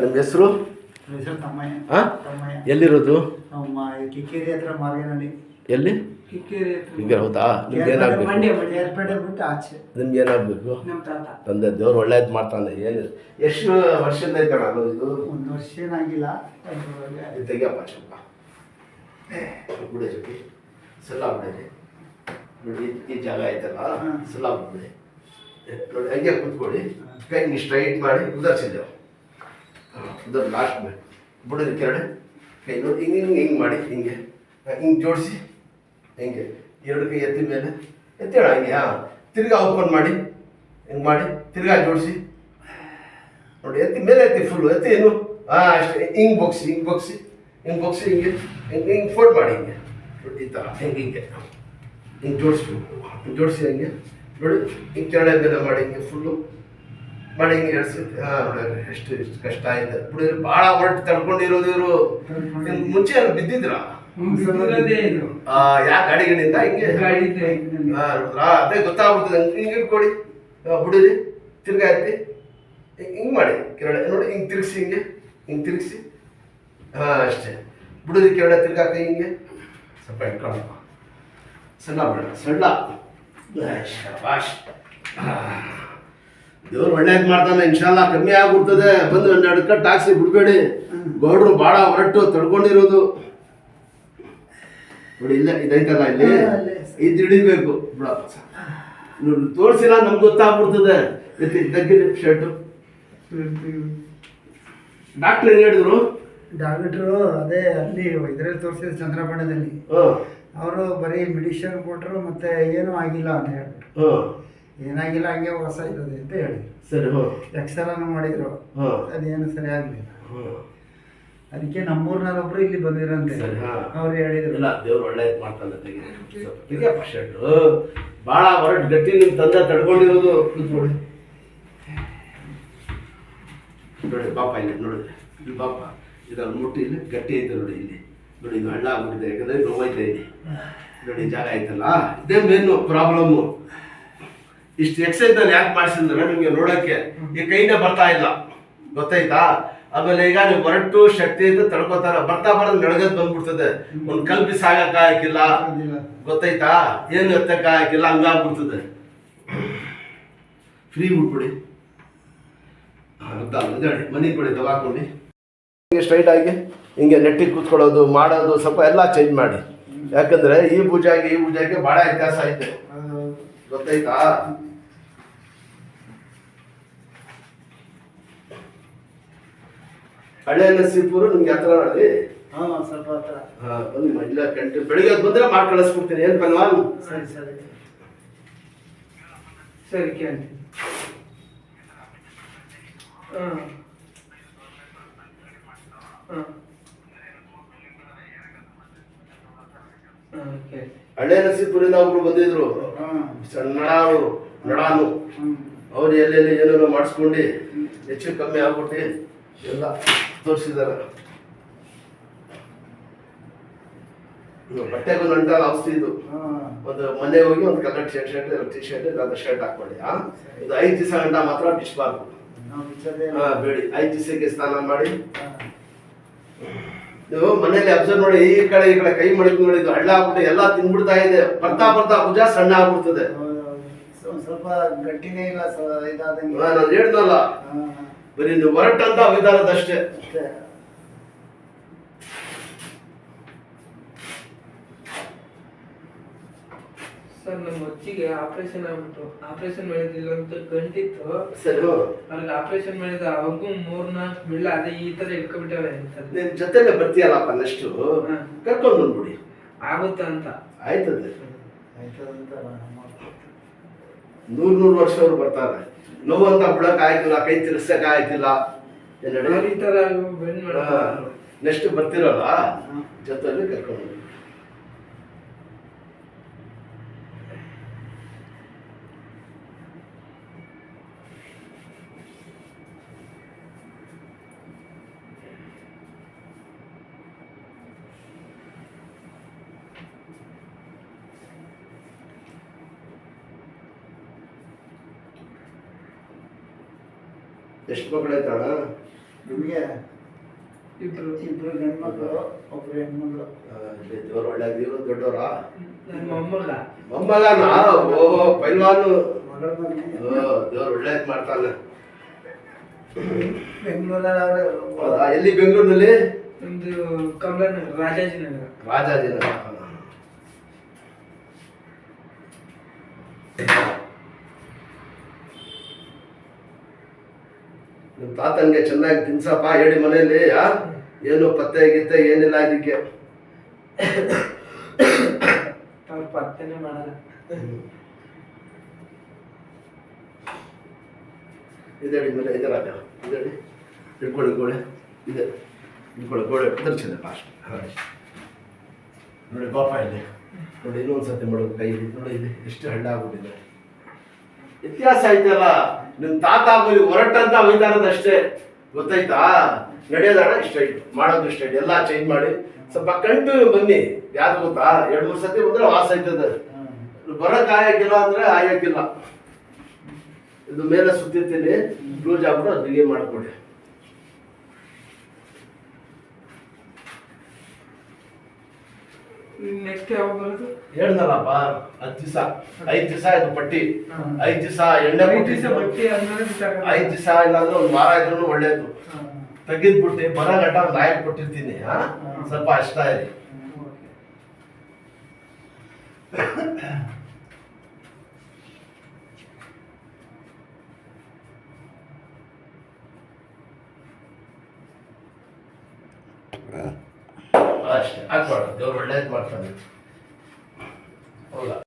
ನಿಮ್ಮ ಹೆಸರು? ತಮ್ಮಯ್ಯ. ಹಾಂ, ಎಲ್ಲಿರೋದು? ಕಿಕ್ಕೇರಿ ಹತ್ರ ಮಾರ್ಗನಹಳ್ಳಿ. ಎಲ್ಲಿ? ಕಿಕ್ಕೇರಿ ಈಗ ಹೌದಾ? ನಿಮ್ಗೆ ಏನಾಗಬೇಕು? ಬಿಟ್ಟು ಆಚೆ. ನಿಮ್ಗೆ ಏನಾಗಬೇಕು? ನಮ್ಮ ತಾತ ತಂದೆ ದೇವ್ರು ಒಳ್ಳೇದು ಮಾಡ್ತಾನೆ. ಏನು ಎಷ್ಟು ವರ್ಷದ ಐತಣ ಇದು? ಒಂದು ವರ್ಷ ಏನಾಗಿಲ್ಲ. ತೆಗಿಯಪ್ಪ ಸ್ವಲ್ಪ ಬಿಡಿ ಸಲ ಬಿಡಿ. ನೋಡಿ ಈ ಜಾಗ ಐತಲ್ಲ, ಸಲ ಬಿಡಿ. ನೋಡಿ ಹಂಗೆ ಕೂತ್ಕೊಳ್ಳಿ. ಕೈ ನೀವು ಸ್ಟ್ರೈಟ್ ಮಾಡಿ ಉದರ್ಸಿದ್ದೇವೆ. ಉದರ್ ಲಾಸ್ಟ್ ಬಿಡೋದು ಕೆರಡೆ ಕೈ ನೋಡಿ ಹಿಂಗೆ ಹಿಂಗೆ ಹಿಂಗೆ ಮಾಡಿ, ಹಿಂಗೆ ಹಿಂಗೆ ಜೋಡಿಸಿ, ಹಿಂಗೆ ಎರಡು ಕೈ ಎತ್ತಿ ಮೇಲೆ ಎತ್ತೇಳ ಹಂಗೆ. ಹಾಂ, ತಿರ್ಗಾ ಓಪನ್ ಮಾಡಿ, ಹಿಂಗೆ ಮಾಡಿ ತಿರ್ಗಾ ಜೋಡಿಸಿ ನೋಡಿ. ಎತ್ತಿ ಮೇಲೆ ಎತ್ತಿ ಫುಲ್ಲು ಎತ್ತಿ ಏನು. ಹಾಂ ಅಷ್ಟೇ. ಹಿಂಗೆ ಬೊಗ್ಸಿ, ಹಿಂಗೆ ಬೊಗ್ಸಿ, ಹಿಂಗೆ ಬೊಗ್ಸಿ, ಹಿಂಗೆ ಹಿಂಗೆ ಹಿಂಗೆ ಫೋಲ್ಡ್ ಮಾಡಿ, ಹಿಂಗೆ ನೋಡಿ ಈ ಥರ ಹಿಂಗೆ ಹಿಂಗೆ ಹಿಂಗೆ ಜೋಡಿಸ್ಬೇಕು. ಜೋಡಿಸಿ ಹಂಗೆ ನೋಡಿ, ಹಿಂಗೆ ಕೆರಡೆ ಮೇಲೆ ಮಾಡಿ, ಹಿಂಗೆ ಫುಲ್ಲು ಮಾಡಿ, ಹಿಂಗೆ ಎಡ್ಸಿ. ಹಾಂ ನೋಡಿ ಎಷ್ಟು ಕಷ್ಟ ಆಯ್ತು ಬಿಡಿ. ಭಾಳ ಹೊರಟು ತಡ್ಕೊಂಡಿರೋದು ಇವರು. ಮುಂಚೆ ಎಲ್ಲ ಬಿದ್ದಿದ್ರ? ಯಾ ಗಾಡಿಗಳಿಂದ ಹಿಂಗೆ? ಅದೇ ಗೊತ್ತಾಗ್ಬಿಡ್ತದೆ. ಹಿಂಗೆ ಇಟ್ಕೊಡಿ, ಬಿಡಿರಿ, ತಿರ್ಗಾ ಎತ್ತಿ ಹಿಂಗೆ ಮಾಡಿ ಕೆರಡೆ ನೋಡಿ, ಹಿಂಗೆ ತಿರುಗಿಸಿ, ಹಿಂಗೆ ಹಿಂಗೆ ತಿರುಗಿಸಿ. ಹಾಂ ಅಷ್ಟೇ. ಬಿಡಿರಿ ಕೆರಡೆ ತಿರ್ಗಾ ಕೈ ಹಿಂಗೆ ಸ್ವಲ್ಪ ಇಟ್ಕೊಳ್ಳಪ್ಪ. ಸಣ್ಣ ಬಿಡ, ಸಣ್ಣ. ಶಾಬಾಷ್. ದೇವ್ರು ಒಳ್ಳೇದು ಮಾಡ್ತಾನೆ. ಇನ್ಶಾಲ್ಲ ಕಮ್ಮಿ ಆಗ್ಬಿಡ್ತದೆ. ಬಂದು 12 ಕಟ್ಟು ಹಾಕ್ಸಿ ಬಿಡಬೇಡಿ. ಗೌಡ್ರು ಭಾಳ ಹೊರಟು ತಡ್ಕೊಂಡಿರೋದು ನೋಡಿ. ಇಲ್ಲ ಇದೈತಲ್ಲ, ಇಲ್ಲಿ ಇದು ಹಿಡಿಬೇಕು ಬಿಡ. ತೋರಿಸಿಲ್ಲ ನಮ್ಗೆ ಗೊತ್ತಾಗ್ಬಿಡ್ತದೆ. ತೆಗ್ಗಿರಿ ಶರ್ಟು. ಡಾಕ್ಟ್ರ್ ಏನು ಹೇಳಿದ್ರು? ಡಾಕ್ಟ್ರು ಅದೇ ಅಲ್ಲಿ ಇದರಲ್ಲಿ ತೋರಿಸಿದ್ರು, ಚಂದ್ರಬಣ್ಣದಲ್ಲಿ. ಅವರು ಬರೀ ಮೆಡಿಷನ್ ಕೊಟ್ಟರು, ಮತ್ತೆ ಏನೂ ಆಗಿಲ್ಲ ಅಂತ ಹೇಳ್ಬಿಟ್ರು. ಏನಾಗಿಲ್ಲ, ಹಂಗೆ ಹೊಸ ಇದ್ದದೆ ಅಂತ ಹೇಳಿ. ಸರಿ. ಎಕ್ಸ್ರೇನು ಮಾಡಿದ್ರು, ಅದೇನು ಸರಿ ಆಗಲಿಲ್ಲ. ಅದಕ್ಕೆ ನಮ್ಮೂರ್ನವರೊಬ್ರು ಇಲ್ಲಿ ಬಂದಿರಂತೆ, ಅವ್ರು ಹೇಳಿದ್ರು. ಇಲ್ಲ, ದೇವ್ರು ಒಳ್ಳೇದು ಮಾಡ್ತಾನೆ. ತೆಗಿಯಪ್ಪ ಶರ್ಟು. ಭಾಳ ಹೊರಟು ಗಟ್ಟಿ ನಿಮ್ಮ ತಂದೆ ತಡ್ಕೊಂಡಿರೋದು. ಕೂತ್ಕೊಳ್ಳಿ ನೋಡಿ. ಬಾಪ ಇಲ್ಲಿ ನೋಡಿದ್ರೆ, ಇಲ್ಲಿ ಬಾಪ ಇದನ್ನು ಮುಟ್ಟಿ, ಇಲ್ಲಿ ಗಟ್ಟಿ ಐತೆ ನೋಡಿ. ಇಲ್ಲಿ ನೋಡಿ, ಇದು ಹಳ್ಳ ಆಗ್ಬಿಟ್ಟಿದೆ. ಯಾಕಂದರೆ ನೋವೈತೆ ಇಲ್ಲಿ ನೋಡಿ. ಜಾಗ ಆಯ್ತಲ್ಲ, ಇದೇ ಮೇನು ಪ್ರಾಬ್ಲಮ್ಮು. ಇಷ್ಟು ಎಕ್ಸೈಸ್ ನಾನು ಯಾಕೆ ಮಾಡಿಸಿದ್ರೆ ನಿಮಗೆ ನೋಡೋಕ್ಕೆ ಈ ಕೈನೇ ಬರ್ತಾ ಇಲ್ಲ, ಗೊತ್ತಾಯ್ತಾ? ಆಮೇಲೆ ಈಗ ನೀವು ಹೊರಟು ಶಕ್ತಿ ಅಂತ ತಡ್ಕೋತಾರ, ಬರ್ತಾ ಬರೋದು ಬೆಳಗದ್ ಬಂದ್ಬಿಡ್ತದೆ. ಒಂದು ಕಲ್ಪಿ ಸಾಗಕ್ಕಾಗಿಲ್ಲ, ಗೊತ್ತಾಯ್ತಾ? ಏನು ಎತ್ತಕ್ಕಾಗಿಲ್ಲ, ಹಂಗಾಗ್ಬಿಡ್ತದೆ. ಫ್ರೀ ಬಿಟ್ಬಿಡಿ. ಹೇಳಿ ಮನೆ ಕೊಡಿ ತಗಾಕೊಂಡು ಹಿಂಗೆ ಸ್ಟ್ರೈಟ್ ಆಗಿ ಹಿಂಗೆ ನೆಟ್ಟಿಗೆ ಕೂತ್ಕೊಳ್ಳೋದು ಮಾಡೋದು ಸ್ವಲ್ಪ ಎಲ್ಲ ಚೇಂಜ್ ಮಾಡಿ. ಯಾಕಂದರೆ ಈ ಭುಜಾಗೆ ಭಾಳ ವ್ಯತ್ಯಾಸ ಐತೆ, ಗೊತ್ತಾಯ್ತಾ? ಹಳೆ ನಸೀಪುರ ನಿಮ್ಗೆ ಹತ್ರ ನೋಡಿ. ಸ್ವಲ್ಪ ಹತ್ರ. ಹಾಂ, ಬನ್ನಿ. ಇಲ್ಲ ಬೆಳಿಗ್ಗೆ ಬಂದರೆ ಮಾಡಿ ಕಳಿಸ್ಬಿಡ್ತೀನಿ. ಏನು ಬನ್ವಾ? ಸರಿ ಸರಿ ಸರಿ ಕೇಳಿ. ಹಾಂ ಹಾಂ ಹಳೆ ನಸೀಪುರಿಂದ ಒಬ್ರು ಬಂದಿದ್ರು, ಸಣ್ಣ ನಡಾನು. ಅವ್ರು ಎಲ್ಲೆಲ್ಲಿ ಏನೇನೋ ಮಾಡಿಸ್ಕೊಂಡು ಹೆಚ್ಚು ಕಮ್ಮಿ ಆಗ್ಬಿಟ್ಟು ಎಲ್ಲ ತೋರಿಸಿದಾರೆ. ಬಟ್ಟೆಗೂ ನಂಟಲ್ಲ ಔಷಧಿ ಇದು. ಒಂದು ಮನೆಗೆ ಹೋಗಿ ಒಂದು ಕಲರ್ ಶರ್ಟ್ ಟಿ ಶರ್ಟ್ ಇಲ್ಲ ಶರ್ಟ್ ಹಾಕೊಳ್ಳಿ. ಇದು 5 ದಿವಸ ಗಂಟ ಮಾತ್ರ ಬಿಚ್ಚಬಾರ್ದು. ಬೇಡಿ. 5 ದಿವಸಕ್ಕೆ ಸ್ನಾನ ಮಾಡಿ. ನೀವು ಮನೇಲಿ ಅಬ್ಸರ್ವ್ ನೋಡಿ, ಈ ಕಡೆ ಕೈ ಮಡಕ್ ನೋಡಿ, ಇದು ಹಳ್ಳ ಆಗ್ಬಿಟ್ಟು ಎಲ್ಲ ತಿನ್ಬಿಡ್ತಾ ಇದೆ. ಬರ್ತಾ ಭುಜ ಸಣ್ಣ ಆಗ್ಬಿಡ್ತದೆ. ಸ್ವಲ್ಪ ಗಟ್ಟಿನೇ ಇಲ್ಲ ಇದಾದಂಗೆ. ನಾನು ಹೇಳ್ದಲ್ಲ, ಬರೀ ನೀವು ಹೊರಟಂತ ವಿಧಾನದಷ್ಟೇ. ಸರ್, ನಮ್ಮ ಅಜ್ಜಿಗೆ ಆಪರೇಷನ್ ಆಗ್ಬಿಟ್ಟು, ಆಪರೇಷನ್ ಮಾಡಿದಿಲ್ಲ ಅಂತ ಗಂಟಿತ್ತು. ಸರಿ. ಅವ್ರಿಗೆ ಆಪರೇಷನ್ ಮಾಡಿದ ಅವ್ರಿಗೂ 3-4 ಬಿಡ್ಲ ಅದೇ ಈ ತರ ಇಟ್ಕೊಬಿಟ್ಟವೆ. ನಿನ್ ಜೊತೆಲೆ ಬರ್ತೀಯಲ್ಲಪ್ಪ, ನೆಕ್ಸ್ಟು ಕರ್ಕೊಂಡು ಬಂದ್ಬಿಡಿ. ಆಗುತ್ತ ಅಂತ ಆಯ್ತದೆ. 100 ವರ್ಷದವ್ರು ಬರ್ತಾರೆ. ನೋವು ಅಂತ ಬಿಡಕ್ ಆಯ್ತಿಲ್ಲ, ಕೈ ತಿರ್ಸಕ್ ಆಯ್ತಿಲ್ಲ. ಈ ತರ ಬೆಂಡ್ ಮಾಡ. ನೆಕ್ಸ್ಟ್ ಬರ್ತಿರಲ್ಲ, ಜೊತೆಲಿ ಕರ್ಕೊಂಡು ಬಂದ್ಬಿಡಿ. ಎಷ್ಟು ಮಕ್ಕಳಾಯ್ತಣ್ಣ? ನಿಮಗೆ ಇಬ್ರು ಇಬ್ಬರು ಗಂಡ್ಮಕ್ಳು ಒಬ್ರು ಹೆಣ್ಮಕ್ಳು. ದೇವ್ರು ಒಳ್ಳೆ ದೇವ್ರು ದೊಡ್ಡವರಾ? ನನ್ನ ಮೊಮ್ಮಗ. ಮೊಮ್ಮಗನಾ? ಓಹೋ ಪೈಲ್ವಾನು. ಮಗಳ ಮನೆ ದೇವ್ರು ಒಳ್ಳೇದ್ ಮಾಡ್ತಾನೆ. ಬೆಂಗಳೂರಲ್ಲಿ ಹೌದಾ? ಎಲ್ಲಿ ಬೆಂಗಳೂರಿನಲ್ಲಿ? ನಮ್ದು ಕಮಲಾನಗರ, ರಾಜಾಜಿನಗರ. ರಾಜಾಜಿನಗರ. ನಿಮ್ಮ ತಾತನ್ಗೆ ಚೆನ್ನಾಗಿ ತಿನ್ಸಪ್ಪ ಹೇಳಿ ಮನೆಯಲ್ಲಿ. ಏನು ಪತ್ತೆ ಗಿತ್ತೆ ಏನಿಲ್ಲ ಇದಕ್ಕೆ. ಅವ್ರು ಪತ್ತೆನೇ ಮಾಡಲ್ಲ. ಇದೇಳಿ ಮೇಲೆ ಇದೆ ರಾಜ, ಇದೇಳಿ ಇಟ್ಕೊಳ್ಳಿ ಗೋಳೆ, ಇದೆ ಇಟ್ಕೊಳ್ಳಿ ಗೋಳೆ ತರಿಸಿದೆ ಫಾಸ್ಟ್. ನೋಡಿ ಪಾಪ ಇಲ್ಲಿ ನೋಡಿ, ಇನ್ನೊಂದು ಸತಿ ಮಾಡೋದು ಕೈಲಿ ನೋಡಿ, ಇಲ್ಲಿ ಎಷ್ಟು ಹಳ್ಳ ಆಗ್ಬಿಟ್ಟಿದೆ. ವ್ಯತ್ಯಾಸ ಐತಲ್ಲ. ನಿಮ್ಮ ತಾತ ಆಗೋಲಿ ಹೊರಟಂತ ಹೋಯ್ತಾ ಇರೋದಷ್ಟೇ, ಗೊತ್ತಾಯ್ತಾ? ನಡೆಯೋದಾಣ ಇಷ್ಟ ಇಟ್ಟು ಮಾಡೋದು ಇಷ್ಟ ಇಟ್ಟು ಎಲ್ಲ ಚೇಂಜ್ ಮಾಡಿ ಸ್ವಲ್ಪ ಕಂಟಿನ್ಯೂ ಬನ್ನಿ. ಯಾವ್ದು ಗೊತ್ತಾ, 2-3 ಸತಿ ಬಂದ್ರೆ ವಾಸ ಆಯ್ತದೆ. ಬರೋಕ್ ಆಯಕ್ಕಿಲ್ಲ ಅಂದ್ರೆ ಆಯಕ್ಕಿಲ್ಲ. ಇದು ಮೇಲೆ ಸುತ್ತಿರ್ತೀನಿ, ಲೂಸ್ ಆಗ್ಬಿಟ್ಟು ಅದಿಗೆ ಮಾಡ್ಕೊಡಿ. ನೆಕ್ಸ್ಟ್ ಯಾವಾಗ ಬರೋದು? ಹೇಳ್ದಲ್ಲಪ್ಪ 10 ದಿವಸ, 5 ದಿವಸ ಇದು ಪಟ್ಟಿ, 5 ದಿವಸ ಎಣ್ಣೆ 5 ದಿವಸ ಕೊಟ್ಟಿದ್ದು. ಬಟ್ಟೆ ಆದ್ಮೇಲೆ ಬಿಸಾಕೋದು. 5 ದಿವಸ ಇಲ್ಲಾಂದ್ರೆ 1 ವಾರ ಇದ್ರೂ ಒಳ್ಳೇದು. ತೆಗೆದ್ಬಿಟ್ಟು ಬರೋ ಗಂಟ ಒಂದು ಆಯಿಲ್ ಕೊಟ್ಟಿರ್ತೀನಿ. ಸ್ವಲ್ಪ ಅಷ್ಟ ಇರಿ. ಅಷ್ಟೇ ಹಾಕ್ಬಾರ್ದು, ದೇವ್ರು ಒಳ್ಳೇದು ಮಾಡ್ತಾನೆ.